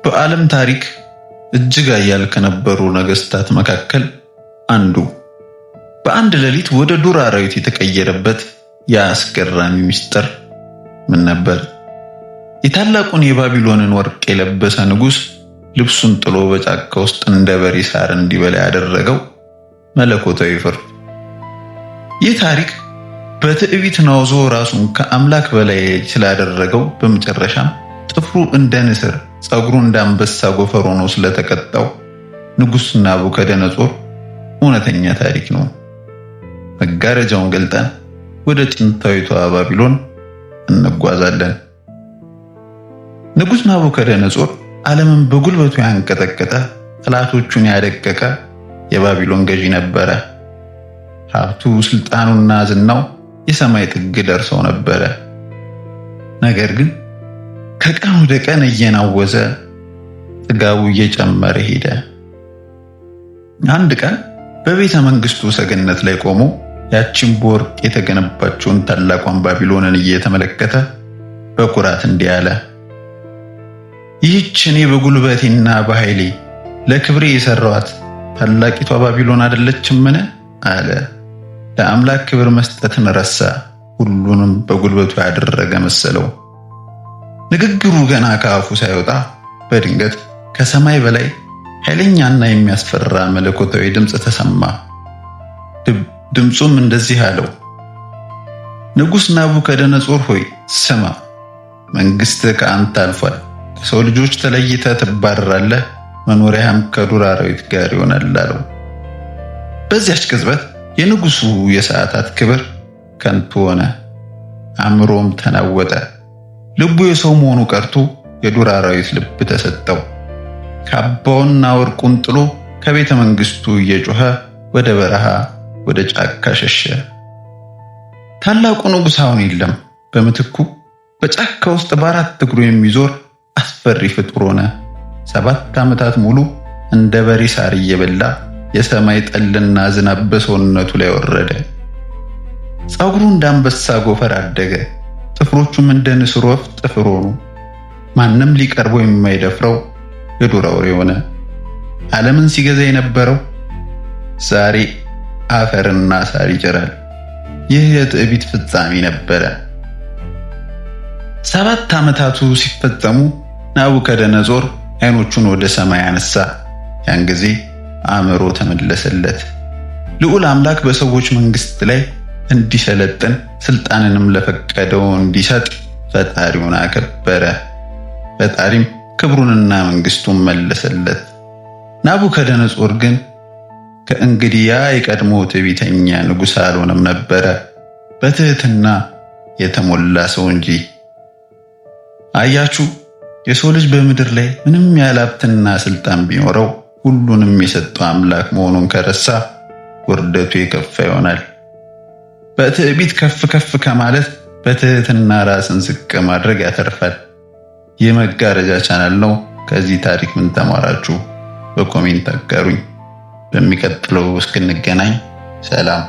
በዓለም ታሪክ እጅግ ኃያል ከነበሩ ነገስታት መካከል አንዱ በአንድ ሌሊት ወደ ዱር አራዊት የተቀየረበት የአስገራሚ ምስጢር ምን ነበር? የታላቁን የባቢሎንን ወርቅ የለበሰ ንጉስ ልብሱን ጥሎ በጫካ ውስጥ እንደ በሬ ሳር እንዲበላ ያደረገው መለኮታዊ ፍርድ። ይህ ታሪክ በትዕቢት ናውዞ ራሱን ከአምላክ በላይ ስላደረገው በመጨረሻም ጥፍሩ እንደ ንስር ጸጉሩ እንደ አንበሳ ጎፈር ሆኖ ስለተቀጣው ንጉስ ናቡከደነጾር እውነተኛ ታሪክ ነው። መጋረጃውን ገልጠን ወደ ጥንታዊቷ ባቢሎን እንጓዛለን። ንጉስ ናቡከደነጾር ዓለምን በጉልበቱ ያንቀጠቀጠ ጠላቶቹን ያደቀቀ የባቢሎን ገዢ ነበረ። ሀብቱ፣ ስልጣኑና ዝናው የሰማይ ጥግ ደርሰው ነበረ። ነገር ግን ከቀን ወደ ቀን እየናወዘ ጥጋቡ እየጨመረ ሄደ። አንድ ቀን በቤተ መንግስቱ ሰገነት ላይ ቆሞ ያቺን በወርቅ የተገነባችውን ታላቋን ባቢሎንን እየተመለከተ በኩራት እንዲህ አለ። ይህች እኔ በጉልበቴና በኃይሌ ለክብሬ የሰራኋት ታላቂቷ ባቢሎን አይደለችምን? አለ። ለአምላክ ክብር መስጠትን ረሳ። ሁሉንም በጉልበቱ ያደረገ መሰለው። ንግግሩ ገና ከአፉ ሳይወጣ በድንገት ከሰማይ በላይ ኃይለኛና የሚያስፈራ መለኮታዊ ድምፅ ተሰማ። ድምፁም እንደዚህ አለው፣ ንጉስ ናቡከደነጾር ሆይ ስማ፣ መንግስትህ ከአንተ አልፏል። ከሰው ልጆች ተለይተህ ትባረራለህ፣ መኖሪያህም ከዱር አራዊት ጋር ይሆናል አለው። በዚያች ቅጽበት የንጉሱ የሰዓታት ክብር ከንቱ ሆነ፣ አእምሮም ተናወጠ። ልቡ የሰው መሆኑ ቀርቶ የዱር አራዊት ልብ ተሰጠው። ካባውንና ወርቁን ጥሎ ከቤተ መንግስቱ እየጮኸ ወደ በረሃ ወደ ጫካ ሸሸ። ታላቁ ንጉስ አሁን የለም። በምትኩ በጫካ ውስጥ በአራት እግሩ የሚዞር አስፈሪ ፍጡር ሆነ። 7 ዓመታት ሙሉ እንደ በሬ ሳር እየበላ የሰማይ ጠልና ዝናብ በሰውነቱ ላይ ወረደ። ጸጉሩ እንደ አንበሳ ጎፈር አደገ። ጥፍሮቹም እንደ ንስር ወፍ ጥፍር ሆኑ። ማንም ሊቀርበው የማይደፍረው የዱር አውሬ ሆነ። ዓለምን ሲገዛ የነበረው ዛሬ አፈርና ሳር ይጭራል። ይህ የትዕቢት ፍጻሜ ነበረ። 7 ዓመታቱ ሲፈጸሙ ናቡከደነጾር ዓይኖቹን ወደ ሰማይ አነሳ። ያን ጊዜ አእምሮ ተመለሰለት። ልዑል አምላክ በሰዎች መንግስት ላይ እንዲሰለጥን ስልጣንንም ለፈቀደው እንዲሰጥ ፈጣሪውን አከበረ። ፈጣሪም ክብሩንና መንግስቱን መለሰለት። ናቡከደነጾር ግን ከእንግዲህ ያ የቀድሞ ትዕቢተኛ ንጉስ አልሆነም ነበረ፣ በትህትና የተሞላ ሰው እንጂ። አያችሁ፣ የሰው ልጅ በምድር ላይ ምንም ያህል ሀብትና ስልጣን ቢኖረው ሁሉንም የሰጠው አምላክ መሆኑን ከረሳ ውርደቱ የከፋ ይሆናል። በትዕቢት ከፍ ከፍ ከማለት በትህትና ራስን ዝቅ ማድረግ ያተርፋል። ይህ መጋረጃ ቻናል ነው። ከዚህ ታሪክ ምን ተማራችሁ? በኮሜንት አጋሩኝ። በሚቀጥለው እስክንገናኝ ሰላም።